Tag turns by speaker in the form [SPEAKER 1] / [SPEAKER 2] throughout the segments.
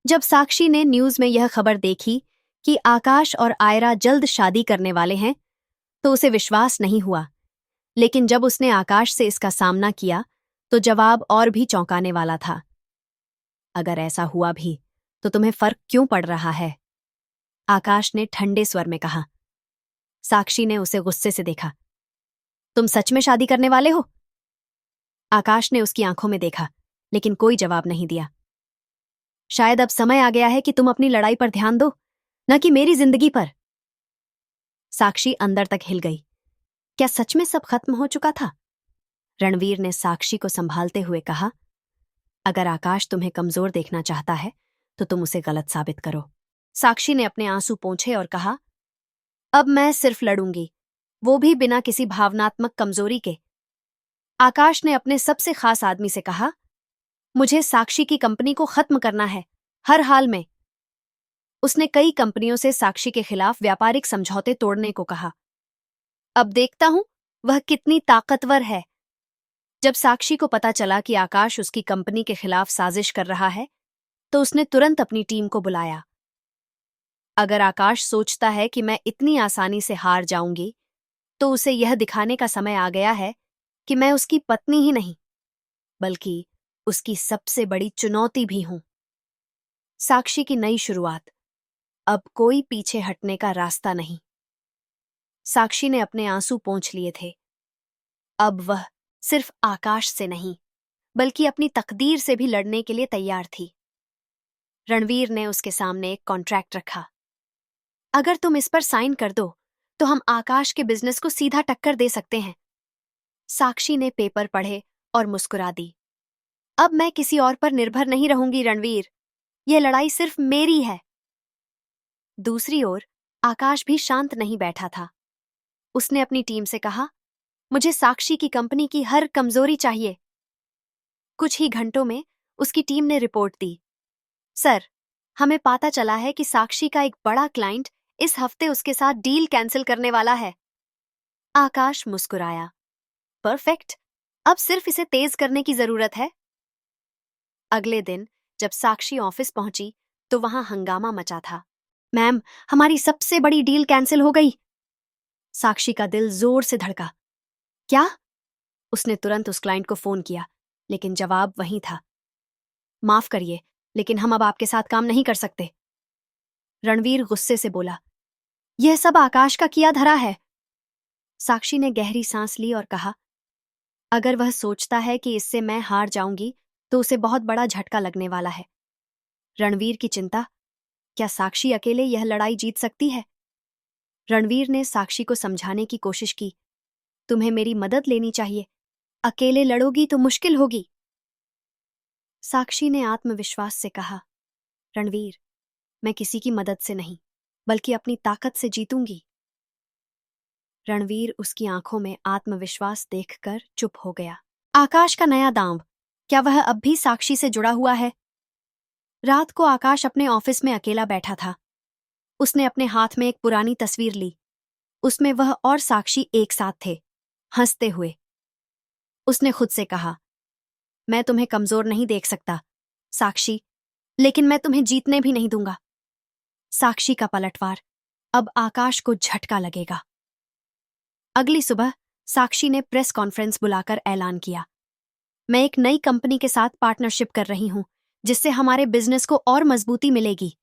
[SPEAKER 1] जब साक्षी ने न्यूज में यह खबर देखी कि आकाश और आयरा जल्द शादी करने वाले हैं, तो उसे विश्वास नहीं हुआ। लेकिन जब उसने आकाश से इसका सामना किया, तो जवाब और भी चौंकाने वाला था। अगर ऐसा हुआ भी, तो तुम्हें फर्क क्यों पड़ रहा है? आकाश ने ठंडे स्वर में कहा। साक्षी ने उसे गुस्से से देखा। तुम सच में शादी करने वाले हो? आकाश ने उसकी आंखों में देखा, लेकिन कोई जवाब नहीं दिया। शायद अब समय आ गया है कि तुम अपनी लड़ाई पर ध्यान दो, न कि मेरी जिंदगी पर। साक्षी अंदर तक हिल गई। क्या सच में सब खत्म हो चुका था? रणवीर ने साक्षी को संभालते हुए कहा, अगर आकाश तुम्हें कमजोर देखना चाहता है, तो तुम उसे गलत साबित करो। साक्षी ने अपने आंसू पोंछे और कहा, अब मैं सिर्फ लड़ूंगी, वो भी बिना किसी भावनात्मक कमजोरी के। आकाश ने अपने सबसे खास आदमी से कहा, मुझे साक्षी की कंपनी को खत्म करना है, हर हाल में। उसने कई कंपनियों से साक्षी के खिलाफ व्यापारिक समझौते तोड़ने को कहा। अब देखता हूं वह कितनी ताकतवर है। जब साक्षी को पता चला कि आकाश उसकी कंपनी के खिलाफ साजिश कर रहा है, तो उसने तुरंत अपनी टीम को बुलाया। अगर आकाश सोचता है कि मैं इतनी आसानी से हार जाऊंगी, तो उसे यह दिखाने का समय आ गया है कि मैं उसकी पत्नी ही नहीं, बल्कि उसकी सबसे बड़ी चुनौती भी हूं। साक्षी की नई शुरुआत, अब कोई पीछे हटने का रास्ता नहीं। साक्षी ने अपने आंसू पोंछ लिए थे। अब वह सिर्फ आकाश से नहीं, बल्कि अपनी तकदीर से भी लड़ने के लिए तैयार थी। रणवीर ने उसके सामने एक कॉन्ट्रैक्ट रखा। अगर तुम इस पर साइन कर दो, तो हम आकाश के बिजनेस को सीधा टक्कर दे सकते हैं। साक्षी ने पेपर पढ़े और मुस्कुरा दी। अब मैं किसी और पर निर्भर नहीं रहूंगी रणवीर, यह लड़ाई सिर्फ मेरी है। दूसरी ओर आकाश भी शांत नहीं बैठा था। उसने अपनी टीम से कहा, मुझे साक्षी की कंपनी की हर कमजोरी चाहिए। कुछ ही घंटों में उसकी टीम ने रिपोर्ट दी, सर, हमें पता चला है कि साक्षी का एक बड़ा क्लाइंट इस हफ्ते उसके साथ डील कैंसिल करने वाला है। आकाश मुस्कुराया। परफेक्ट, अब सिर्फ इसे तेज करने की जरूरत है। अगले दिन जब साक्षी ऑफिस पहुंची, तो वहां हंगामा मचा था। मैम, हमारी सबसे बड़ी डील कैंसिल हो गई। साक्षी का दिल जोर से धड़का। क्या? उसने तुरंत उस क्लाइंट को फोन किया, लेकिन जवाब वहीं था। माफ करिए, लेकिन हम अब आपके साथ काम नहीं कर सकते। रणवीर गुस्से से बोला, यह सब आकाश का किया धरा है। साक्षी ने गहरी सांस ली और कहा, अगर वह सोचता है कि इससे मैं हार जाऊंगी, तो उसे बहुत बड़ा झटका लगने वाला है। रणवीर की चिंता, क्या साक्षी अकेले यह लड़ाई जीत सकती है? रणवीर ने साक्षी को समझाने की कोशिश की, तुम्हें मेरी मदद लेनी चाहिए, अकेले लड़ोगी तो मुश्किल होगी। साक्षी ने आत्मविश्वास से कहा, रणवीर, मैं किसी की मदद से नहीं, बल्कि अपनी ताकत से जीतूंगी। रणवीर उसकी आंखों में आत्मविश्वास देखकर चुप हो गया। आकाश का नया दांव, क्या वह अब भी साक्षी से जुड़ा हुआ है? रात को आकाश अपने ऑफिस में अकेला बैठा था। उसने अपने हाथ में एक पुरानी तस्वीर ली। उसमें वह और साक्षी एक साथ थे, हंसते हुए। उसने खुद से कहा, मैं तुम्हें कमजोर नहीं देख सकता, साक्षी, लेकिन मैं तुम्हें जीतने भी नहीं दूंगा। साक्षी का पलटवार, अब आकाश को झटका लगेगा। अगली सुबह साक्षी ने प्रेस कॉन्फ्रेंस बुलाकर ऐलान किया, मैं एक नई कंपनी के साथ पार्टनरशिप कर रही हूं, जिससे हमारे बिजनेस को और मजबूती मिलेगी।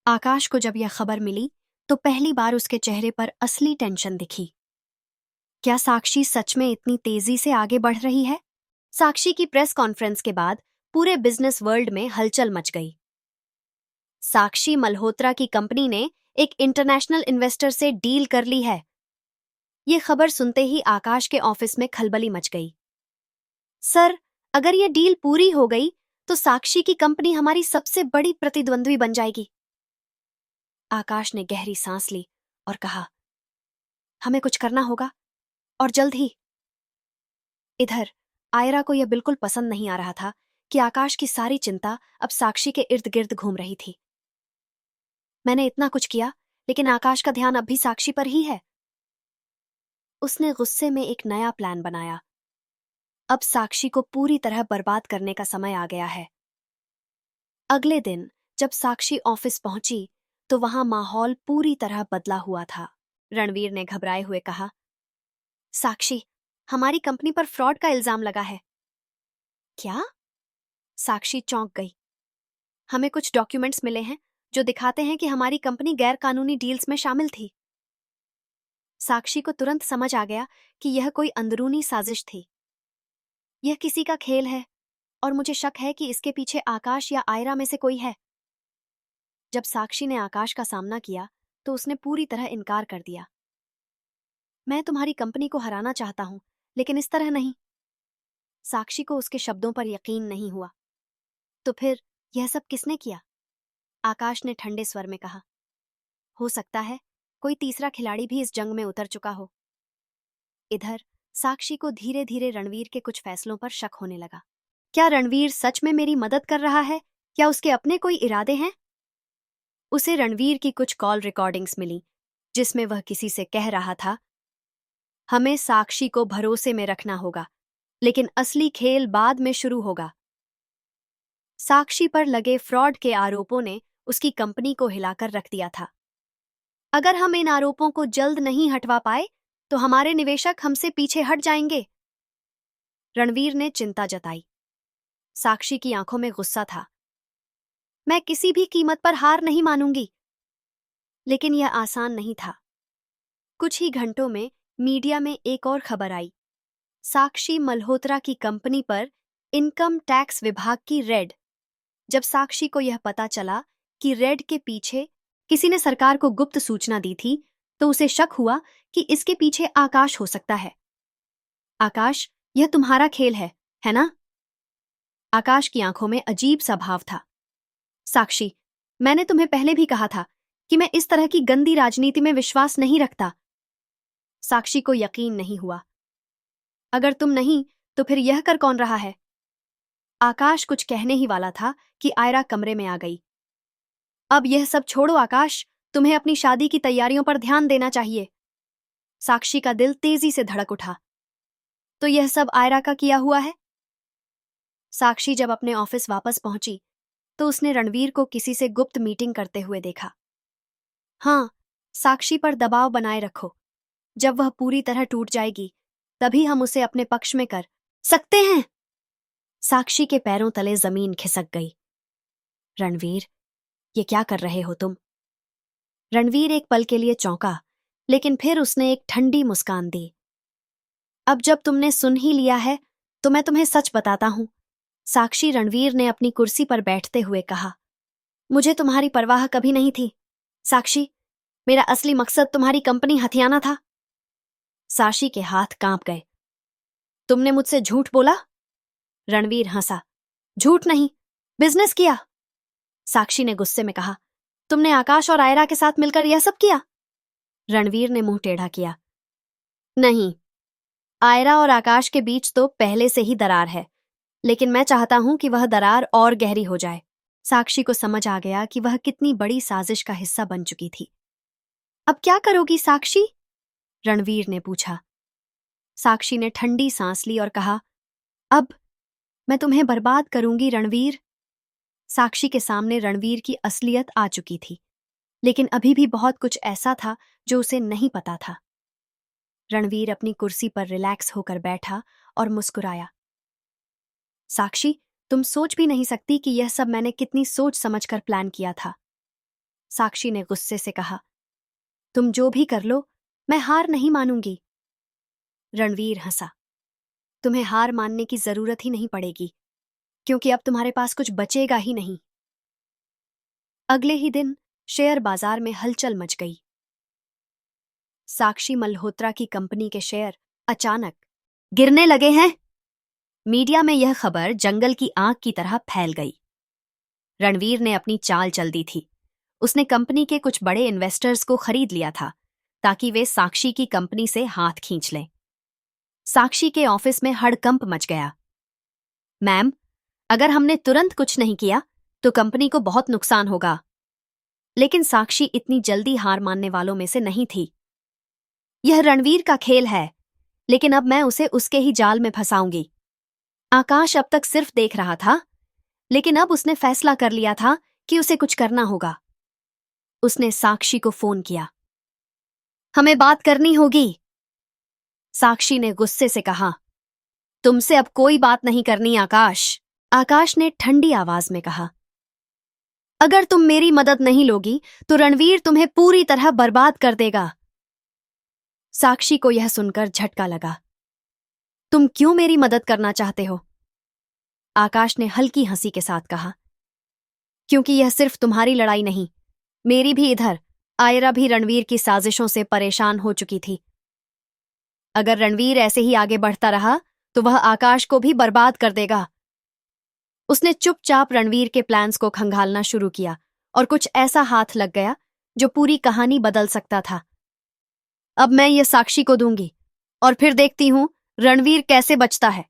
[SPEAKER 1] आकाश को जब यह खबर मिली, तो पहली बार उसके चेहरे पर असली टेंशन दिखी। क्या साक्षी सच में इतनी तेजी से आगे बढ़ रही है? साक्षी की प्रेस कॉन्फ्रेंस के बाद पूरे बिजनेस वर्ल्ड में हलचल मच गई। साक्षी मल्होत्रा की कंपनी ने एक इंटरनेशनल इन्वेस्टर से डील कर ली है। ये खबर सुनते ही आकाश के ऑफिस में खलबली मच गई। सर, अगर ये डील पूरी हो गई, तो साक्षी की कंपनी हमारी सबसे बड़ी प्रतिद्वंद्वी बन जाएगी। आकाश ने गहरी सांस ली और कहा, हमें कुछ करना होगा, और जल्द ही। इधर आयरा को यह बिल्कुल पसंद नहीं आ रहा था कि आकाश की सारी चिंता अब साक्षी के इर्द गिर्द घूम रही थी। मैंने इतना कुछ किया, लेकिन आकाश का ध्यान अब भी साक्षी पर ही है। उसने गुस्से में एक नया प्लान बनाया। अब साक्षी को पूरी तरह बर्बाद करने का समय आ गया है। अगले दिन जब साक्षी ऑफिस पहुंची तो वहां माहौल पूरी तरह बदला हुआ था। रणवीर ने घबराए हुए कहा, साक्षी, हमारी कंपनी पर फ्रॉड का इल्जाम लगा है। क्या? साक्षी चौंक गई। हमें कुछ डॉक्यूमेंट्स मिले हैं जो दिखाते हैं कि हमारी कंपनी गैर कानूनी डील्स में शामिल थी। साक्षी को तुरंत समझ आ गया कि यह कोई अंदरूनी साजिश थी। यह किसी का खेल है और मुझे शक है कि इसके पीछे आकाश या आयरा में से कोई है। जब साक्षी ने आकाश का सामना किया तो उसने पूरी तरह इनकार कर दिया। मैं तुम्हारी कंपनी को हराना चाहता हूं, लेकिन इस तरह नहीं। साक्षी को उसके शब्दों पर यकीन नहीं हुआ। तो फिर यह सब किसने किया? आकाश ने ठंडे स्वर में कहा, हो सकता है कोई तीसरा खिलाड़ी भी इस जंग में उतर चुका हो। इधर साक्षी को धीरे धीरे रणवीर के कुछ फैसलों पर शक होने लगा। क्या रणवीर सच में मेरी मदद कर रहा है या उसके अपने कोई इरादे हैं? उसे रणवीर की कुछ कॉल रिकॉर्डिंग्स मिली जिसमें वह किसी से कह रहा था, हमें साक्षी को भरोसे में रखना होगा, लेकिन असली खेल बाद में शुरू होगा। साक्षी पर लगे फ्रॉड के आरोपों ने उसकी कंपनी को हिलाकर रख दिया था। अगर हम इन आरोपों को जल्द नहीं हटवा पाए तो हमारे निवेशक हमसे पीछे हट जाएंगे। रणवीर ने चिंता जताई। साक्षी की आंखों में गुस्सा था। मैं किसी भी कीमत पर हार नहीं मानूंगी। लेकिन यह आसान नहीं था। कुछ ही घंटों में मीडिया में एक और खबर आई। साक्षी मल्होत्रा की कंपनी पर इनकम टैक्स विभाग की रेड। जब साक्षी को यह पता चला कि रेड के पीछे किसी ने सरकार को गुप्त सूचना दी थी तो उसे शक हुआ कि इसके पीछे आकाश हो सकता है। आकाश, यह तुम्हारा खेल है ना? आकाश की आंखों में अजीब सा भाव था। साक्षी, मैंने तुम्हें पहले भी कहा था कि मैं इस तरह की गंदी राजनीति में विश्वास नहीं रखता। साक्षी को यकीन नहीं हुआ। अगर तुम नहीं तो फिर यह कर कौन रहा है? आकाश कुछ कहने ही वाला था कि आयरा कमरे में आ गई। अब यह सब छोड़ो आकाश, तुम्हें अपनी शादी की तैयारियों पर ध्यान देना चाहिए। साक्षी का दिल तेजी से धड़क उठा। तो यह सब आयरा का किया हुआ है? साक्षी जब अपने ऑफिस वापस पहुंची तो उसने रणवीर को किसी से गुप्त मीटिंग करते हुए देखा। हाँ, साक्षी पर दबाव बनाए रखो। जब वह पूरी तरह टूट जाएगी तभी हम उसे अपने पक्ष में कर सकते हैं। साक्षी के पैरों तले जमीन खिसक गई। रणवीर, ये क्या कर रहे हो तुम? रणवीर एक पल के लिए चौंका, लेकिन फिर उसने एक ठंडी मुस्कान दी। अब जब तुमने सुन ही लिया है तो मैं तुम्हें सच बताता हूं। साक्षी, रणवीर ने अपनी कुर्सी पर बैठते हुए कहा, मुझे तुम्हारी परवाह कभी नहीं थी। साक्षी, मेरा असली मकसद तुम्हारी कंपनी हथियाना था। साक्षी के हाथ कांप गए। तुमने मुझसे झूठ बोला? रणवीर हंसा। झूठ नहीं, बिजनेस किया। साक्षी ने गुस्से में कहा, तुमने आकाश और आयरा के साथ मिलकर यह सब किया? रणवीर ने मुंह टेढ़ा किया। नहीं, आयरा और आकाश के बीच तो पहले से ही दरार है, लेकिन मैं चाहता हूं कि वह दरार और गहरी हो जाए। साक्षी को समझ आ गया कि वह कितनी बड़ी साजिश का हिस्सा बन चुकी थी। अब क्या करोगी साक्षी? रणवीर ने पूछा। साक्षी ने ठंडी सांस ली और कहा, अब मैं तुम्हें बर्बाद करूंगी रणवीर। साक्षी के सामने रणवीर की असलियत आ चुकी थी, लेकिन अभी भी बहुत कुछ ऐसा था जो उसे नहीं पता था। रणवीर अपनी कुर्सी पर रिलैक्स होकर बैठा और मुस्कुराया। साक्षी, तुम सोच भी नहीं सकती कि यह सब मैंने कितनी सोच समझकर प्लान किया था। साक्षी ने गुस्से से कहा, तुम जो भी कर लो, मैं हार नहीं मानूंगी। रणवीर हंसा। तुम्हें हार मानने की जरूरत ही नहीं पड़ेगी, क्योंकि अब तुम्हारे पास कुछ बचेगा ही नहीं। अगले ही दिन शेयर बाजार में हलचल मच गई। साक्षी मल्होत्रा की कंपनी के शेयर अचानक गिरने लगे हैं। मीडिया में यह खबर जंगल की आग की तरह फैल गई। रणवीर ने अपनी चाल चल दी थी। उसने कंपनी के कुछ बड़े इन्वेस्टर्स को खरीद लिया था ताकि वे साक्षी की कंपनी से हाथ खींच लें। साक्षी के ऑफिस में हड़कंप मच गया। मैम, अगर हमने तुरंत कुछ नहीं किया तो कंपनी को बहुत नुकसान होगा। लेकिन साक्षी इतनी जल्दी हार मानने वालों में से नहीं थी। यह रणवीर का खेल है, लेकिन अब मैं उसे उसके ही जाल में फंसाऊंगी। आकाश अब तक सिर्फ देख रहा था, लेकिन अब उसने फैसला कर लिया था कि उसे कुछ करना होगा। उसने साक्षी को फोन किया। हमें बात करनी होगी, साक्षी ने गुस्से से कहा। तुमसे अब कोई बात नहीं करनी आकाश, आकाश ने ठंडी आवाज में कहा। अगर तुम मेरी मदद नहीं लोगी तो रणवीर तुम्हें पूरी तरह बर्बाद कर देगा। साक्षी को यह सुनकर झटका लगा। तुम क्यों मेरी मदद करना चाहते हो? आकाश ने हल्की हंसी के साथ कहा। क्योंकि यह सिर्फ तुम्हारी लड़ाई नहीं, मेरी भी। इधर आयरा भी रणवीर की साजिशों से परेशान हो चुकी थी। अगर रणवीर ऐसे ही आगे बढ़ता रहा तो वह आकाश को भी बर्बाद कर देगा। उसने चुपचाप रणवीर के प्लान्स को खंगालना शुरू किया और कुछ ऐसा हाथ लग गया जो पूरी कहानी बदल सकता था। अब मैं ये साक्षी को दूंगी और फिर देखती हूं रणवीर कैसे बचता है।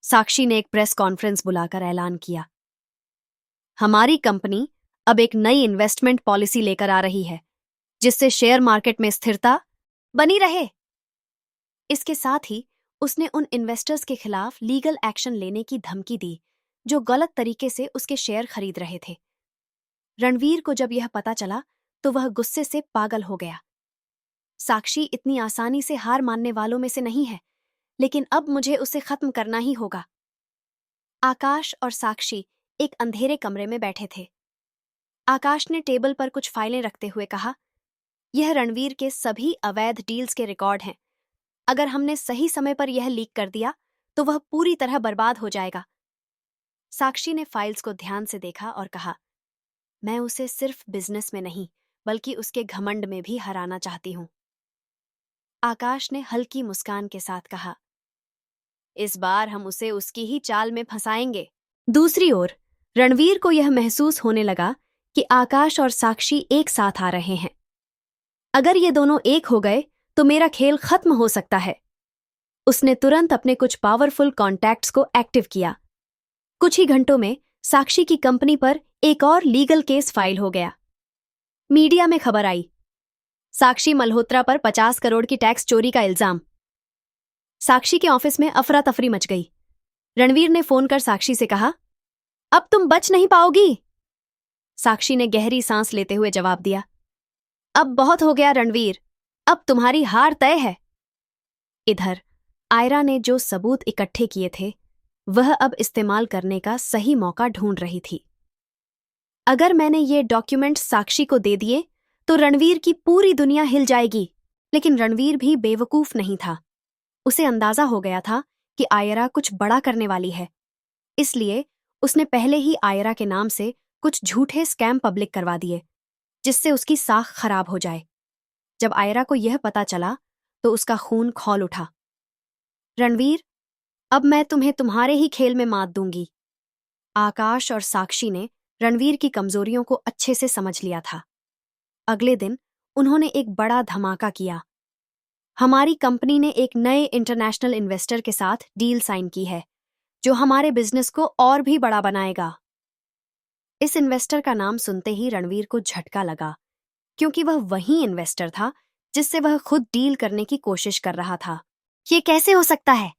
[SPEAKER 1] साक्षी ने एक प्रेस कॉन्फ्रेंस बुलाकर ऐलान किया। हमारी कंपनी अब एक नई इन्वेस्टमेंट पॉलिसी लेकर आ रही है जिससे शेयर मार्केट में स्थिरता बनी रहे। इसके साथ ही उसने उन इन्वेस्टर्स के खिलाफ लीगल एक्शन लेने की धमकी दी जो गलत तरीके से उसके शेयर खरीद रहे थे। रणवीर को जब यह पता चला तो वह गुस्से से पागल हो गया। साक्षी इतनी आसानी से हार मानने वालों में से नहीं है, लेकिन अब मुझे उसे खत्म करना ही होगा। आकाश और साक्षी एक अंधेरे कमरे में बैठे थे। आकाश ने टेबल पर कुछ फाइलें रखते हुए कहा, यह रणवीर के सभी अवैध डील्स के रिकॉर्ड हैं। अगर हमने सही समय पर यह लीक कर दिया तो वह पूरी तरह बर्बाद हो जाएगा। साक्षी ने फाइल्स को ध्यान से देखा और कहा, मैं उसे सिर्फ बिजनेस में नहीं बल्कि उसके घमंड में भी हराना चाहती हूं। आकाश ने हल्की मुस्कान के साथ कहा, इस बार हम उसे उसकी ही चाल में फंसाएंगे। दूसरी ओर रणवीर को यह महसूस होने लगा कि आकाश और साक्षी एक साथ आ रहे हैं। अगर ये दोनों एक हो गए तो मेरा खेल खत्म हो सकता है। उसने तुरंत अपने कुछ पावरफुल कॉन्टैक्ट्स को एक्टिव किया। कुछ ही घंटों में साक्षी की कंपनी पर एक और लीगल केस फाइल हो गया। मीडिया में खबर आई, साक्षी मल्होत्रा पर 50 करोड़ की टैक्स चोरी का इल्जाम। साक्षी के ऑफिस में अफरा तफरी मच गई। रणवीर ने फोन कर साक्षी से कहा, अब तुम बच नहीं पाओगी। साक्षी ने गहरी सांस लेते हुए जवाब दिया, अब बहुत हो गया रणवीर, अब तुम्हारी हार तय है। इधर आयरा ने जो सबूत इकट्ठे किए थे वह अब इस्तेमाल करने का सही मौका ढूंढ रही थी। अगर मैंने ये डॉक्यूमेंट साक्षी को दे दिए तो रणवीर की पूरी दुनिया हिल जाएगी। लेकिन रणवीर भी बेवकूफ नहीं था। उसे अंदाजा हो गया था कि आयरा कुछ बड़ा करने वाली है, इसलिए उसने पहले ही आयरा के नाम से कुछ झूठे स्कैम पब्लिक करवा दिए जिससे उसकी साख खराब हो जाए। जब आयरा को यह पता चला तो उसका खून खौल उठा। रणवीर, अब मैं तुम्हें तुम्हारे ही खेल में मात दूंगी। आकाश और साक्षी ने रणवीर की कमजोरियों को अच्छे से समझ लिया था। अगले दिन उन्होंने एक बड़ा धमाका किया। हमारी कंपनी ने एक नए इंटरनेशनल इन्वेस्टर के साथ डील साइन की है जो हमारे बिजनेस को और भी बड़ा बनाएगा। इस इन्वेस्टर का नाम सुनते ही रणवीर को झटका लगा, क्योंकि वह वही इन्वेस्टर था जिससे वह खुद डील करने की कोशिश कर रहा था। ये कैसे हो सकता है?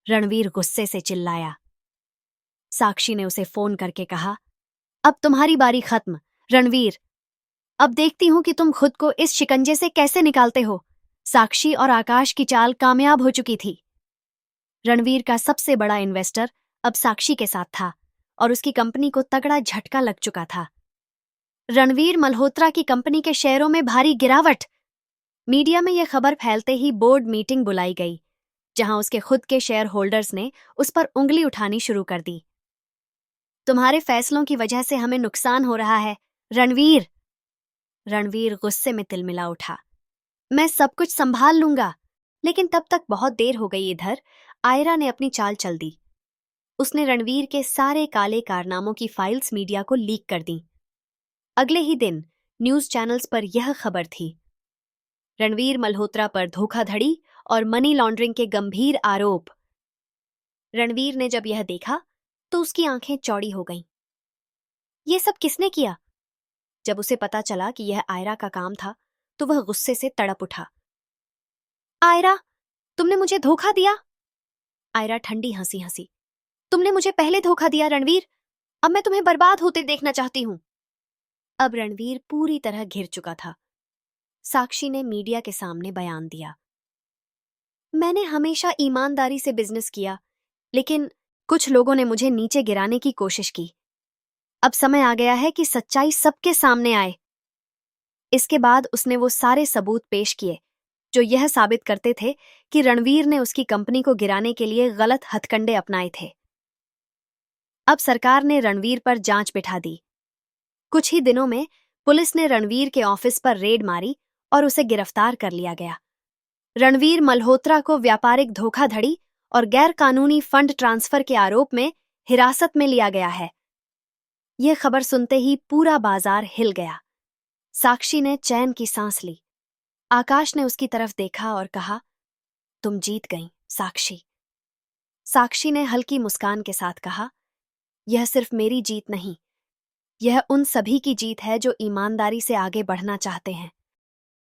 [SPEAKER 1] रणवीर गुस्से से चिल्लाया। साक्षी ने उसे फोन करके कहा, अब तुम्हारी बारी खत्म रणवीर। अब देखती हूं कि तुम खुद को इस शिकंजे से कैसे निकालते हो। साक्षी और आकाश की चाल कामयाब हो चुकी थी। रणवीर का सबसे बड़ा इन्वेस्टर अब साक्षी के साथ था और उसकी कंपनी को तगड़ा झटका लग चुका था। रणवीर मल्होत्रा की कंपनी के शेयरों में भारी गिरावट। मीडिया में यह खबर फैलते ही बोर्ड मीटिंग बुलाई गई, जहां उसके खुद के शेयर होल्डर्स ने उस पर उंगली उठानी शुरू कर दी। तुम्हारे फैसलों की वजह से हमें नुकसान हो रहा है रणवीर। रणवीर गुस्से में तिलमिला उठा। मैं सब कुछ संभाल लूंगा। लेकिन तब तक बहुत देर हो गई। इधर आयरा ने अपनी चाल चल दी। उसने रणवीर के सारे काले कारनामों की फाइल्स मीडिया को लीक कर दी। अगले ही दिन न्यूज चैनल्स पर यह खबर थी, रणवीर मल्होत्रा पर धोखाधड़ी और मनी लॉन्ड्रिंग के गंभीर आरोप। रणवीर ने जब यह देखा तो उसकी आंखें चौड़ी हो गईं। ये सब किसने किया? जब उसे पता चला कि यह आयरा का काम था तो वह गुस्से से तड़प उठा। आयरा, तुमने मुझे धोखा दिया। आयरा ठंडी हंसी हंसी। तुमने मुझे पहले धोखा दिया रणवीर। अब मैं तुम्हें बर्बाद होते देखना चाहती हूँ। अब रणवीर पूरी तरह घिर चुका था। साक्षी ने मीडिया के सामने बयान दिया, मैंने हमेशा ईमानदारी से बिजनेस किया, लेकिन कुछ लोगों ने मुझे नीचे गिराने की कोशिश की। अब समय आ गया है कि सच्चाई सबके सामने आए। इसके बाद उसने वो सारे सबूत पेश किए जो यह साबित करते थे कि रणवीर ने उसकी कंपनी को गिराने के लिए गलत हथकंडे अपनाए थे। अब सरकार ने रणवीर पर जांच बिठा दी। कुछ ही दिनों में पुलिस ने रणवीर के ऑफिस पर रेड मारी और उसे गिरफ्तार कर लिया गया। रणवीर मल्होत्रा को व्यापारिक धोखाधड़ी और गैरकानूनी फंड ट्रांसफर के आरोप में हिरासत में लिया गया है। यह खबर सुनते ही पूरा बाजार हिल गया। साक्षी ने चैन की सांस ली। आकाश ने उसकी तरफ देखा और कहा, तुम जीत गई साक्षी। साक्षी ने हल्की मुस्कान के साथ कहा, यह सिर्फ मेरी जीत नहीं, यह उन सभी की जीत है जो ईमानदारी से आगे बढ़ना चाहते हैं।